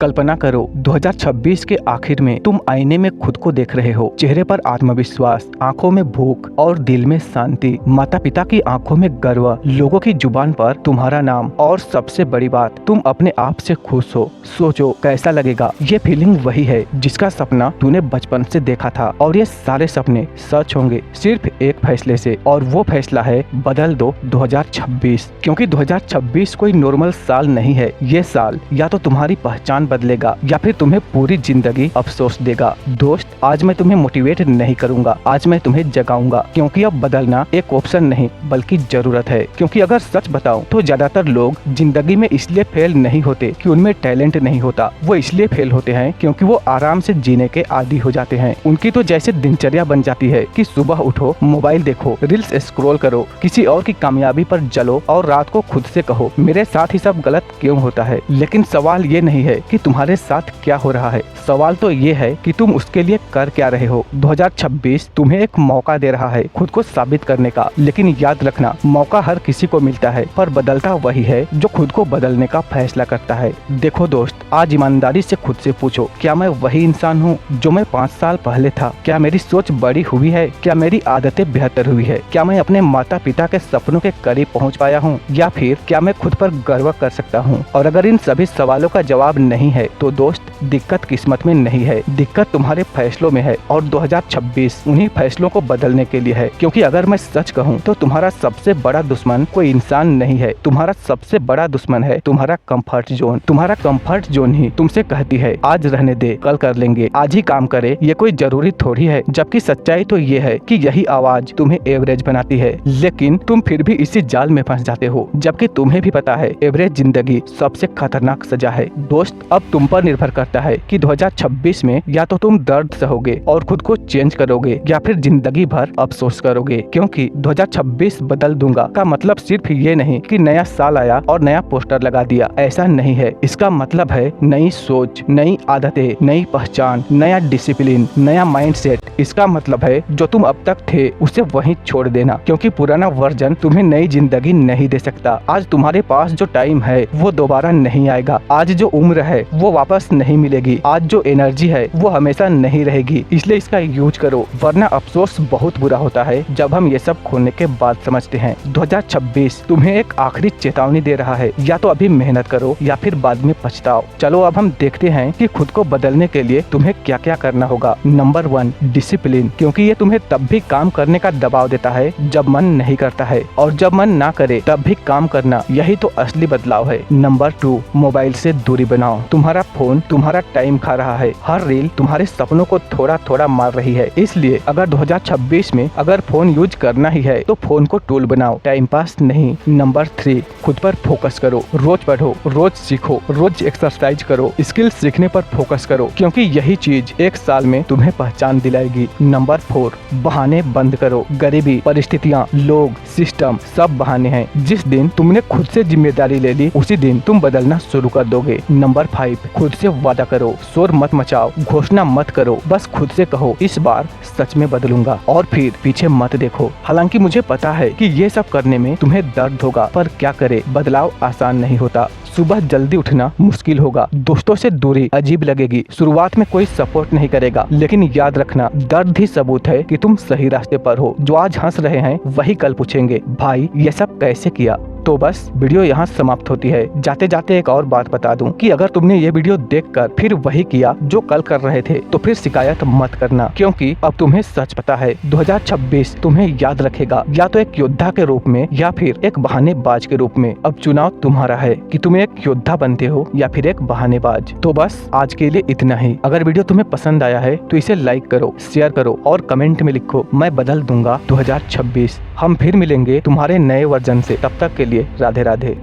कल्पना करो 2026 के आखिर में तुम आईने में खुद को देख रहे हो। चेहरे पर आत्मविश्वास, आंखों में भूख और दिल में शांति, माता पिता की आंखों में गर्व, लोगों की जुबान पर तुम्हारा नाम और सबसे बड़ी बात, तुम अपने आप से खुश हो। सोचो कैसा लगेगा। ये फीलिंग वही है जिसका सपना तूने बचपन से देखा था और ये सारे सपने सच होंगे सिर्फ एक फैसले से, और वो फैसला है बदल दो 2026। क्योंकि 2026 कोई नॉर्मल साल नहीं है। ये साल या तो तुम्हारी पहचान बदलेगा या फिर तुम्हें पूरी जिंदगी अफसोस देगा। दोस्त, आज मैं तुम्हें मोटिवेट नहीं करूंगा, आज मैं तुम्हें जगाऊंगा। क्योंकि अब बदलना एक ऑप्शन नहीं बल्कि जरूरत है। क्योंकि अगर सच बताऊं तो ज्यादातर लोग जिंदगी में इसलिए फेल नहीं होते कि उनमें टैलेंट नहीं होता, वो इसलिए फेल होते हैं क्योंकि वो आराम से जीने के आदी हो जाते हैं। उनकी तो जैसे दिनचर्या बन जाती है कि सुबह उठो, मोबाइल देखो, रील्स स्क्रॉल करो, किसी और की कामयाबी पर जलो और रात को खुद से कहो मेरे साथ ही सब गलत क्यों होता है। लेकिन सवाल ये नहीं है कि तुम्हारे साथ क्या हो रहा है, सवाल तो ये है कि तुम उसके लिए कर क्या रहे हो। 2026 तुम्हें एक मौका दे रहा है खुद को साबित करने का। लेकिन याद रखना, मौका हर किसी को मिलता है पर बदलता वही है जो खुद को बदलने का फैसला करता है। देखो दोस्त, आज ईमानदारी से खुद से पूछो, क्या मैं वही इंसान हूँ जो मैं 5 साल पहले था? क्या मेरी सोच बड़ी हुई है? क्या मेरी आदतें बेहतर हुई है? क्या मैं अपने माता पिता के सपनों के करीब पहुँच पाया हूँ? या फिर क्या मैं खुद पर गर्व कर सकता हूँ? और अगर इन सभी सवालों का जवाब नहीं है तो दोस्त, दिक्कत किस्मत में नहीं है, दिक्कत तुम्हारे फैसलों में है। और 2026 उन्हीं फैसलों को बदलने के लिए है। क्योंकि अगर मैं सच कहूँ तो तुम्हारा सबसे बड़ा दुश्मन कोई इंसान नहीं है, तुम्हारा सबसे बड़ा दुश्मन है तुम्हारा कंफर्ट जोन। तुम्हारा कंफर्ट जोन ही तुमसे कहती है आज रहने दे, कल कर लेंगे, आज ही काम करे, ये कोई जरूरी थोड़ी है। जबकि सच्चाई तो ये है कि यही आवाज तुम्हें एवरेज बनाती है। लेकिन तुम फिर भी इसी जाल में फंस जाते हो, जबकि तुम्हें भी पता है एवरेज जिंदगी सबसे खतरनाक सजा है। दोस्त, अब तुम पर निर्भर करता है कि 2026 में या तो तुम दर्द सहोगे और खुद को चेंज करोगे या फिर जिंदगी भर अफसोस करोगे। क्योंकि 2026 बदल दूंगा का मतलब सिर्फ ये नहीं कि नया साल आया और नया पोस्टर लगा दिया, ऐसा नहीं है। इसका मतलब है नई सोच, नई आदतें, नई पहचान, नया डिसिप्लिन, नया माइंडसेट। इसका मतलब है जो तुम अब तक थे उसे वहीं छोड़ देना, क्योंकि पुराना वर्जन तुम्हें नई जिंदगी नहीं दे सकता। आज तुम्हारे पास जो टाइम है वो दोबारा नहीं आएगा, आज जो उम्र है वो वापस नहीं मिलेगी, आज जो एनर्जी है वो हमेशा नहीं रहेगी। इसलिए इसका यूज करो, वरना अफसोस बहुत बुरा होता है जब हम ये सब खोने के बाद समझते हैं। 2026 तुम्हें एक आखिरी चेतावनी दे रहा है, या तो अभी मेहनत करो या फिर बाद में पछताओ। चलो अब हम देखते हैं कि खुद को बदलने के लिए तुम्हें क्या क्या करना होगा। Number 1, discipline. क्योंकि ये तुम्हें तब भी काम करने का दबाव देता है जब मन नहीं करता है, और जब मन ना करे तब भी काम करना, यही तो असली बदलाव है। नंबर 2, मोबाइल से दूरी बनाओ। तुम्हारा फोन तुम्हारा टाइम खा रहा है, हर रील तुम्हारे सपनों को थोड़ा थोड़ा मार रही है। इसलिए अगर 2026 में अगर फोन यूज करना ही है तो फोन को टूल बनाओ, टाइम पास नहीं। नंबर 3, खुद पर फोकस करो। रोज पढ़ो, रोज सीखो, रोज एक्सरसाइज करो, स्किल सीखने पर फोकस करो, क्योंकि यही चीज एक साल में तुम्हें पहचान दिलाएगी। नंबर 4, बहाने बंद करो। गरीबी, परिस्थितियाँ, लोग, सिस्टम सब बहाने हैं। जिस दिन तुमने खुद से जिम्मेदारी ले ली उसी दिन तुम बदलना शुरू कर दोगे। नंबर 5, खुद से वादा करो। शोर मत मचाओ, घोषणा मत करो, बस खुद से कहो इस बार सच में बदलूंगा, और फिर पीछे मत देखो। हालांकि मुझे पता है कि ये सब करने में तुम्हें दर्द होगा, पर क्या करे, बदलाव आसान नहीं होता। सुबह जल्दी उठना मुश्किल होगा, दोस्तों से दूरी अजीब लगेगी, शुरुआत में कोई सपोर्ट नहीं करेगा। लेकिन याद रखना, दर्द ही सबूत है कि तुम सही रास्ते पर हो। जो आज हंस रहे हैं वही कल पूछेंगे, भाई ये सब कैसे किया। तो बस वीडियो यहाँ समाप्त होती है। जाते जाते एक और बात बता दूं कि अगर तुमने ये वीडियो देखकर फिर वही किया जो कल कर रहे थे तो फिर शिकायत मत करना, क्योंकि अब तुम्हें सच पता है 2026 तुम्हें याद रखेगा, या तो एक योद्धा के रूप में या फिर एक बहानेबाज के रूप में। अब चुनाव तुम्हारा है कि तुम एक योद्धा बनते हो या फिर एक बहानेबाज। तो बस आज के लिए इतना ही। अगर वीडियो तुम्हें पसंद आया है तो इसे लाइक करो, शेयर करो और कमेंट में लिखो मैं बदल दूंगा 2026। हम फिर मिलेंगे तुम्हारे नए वर्जन से। तब तक के लिए राधे राधे।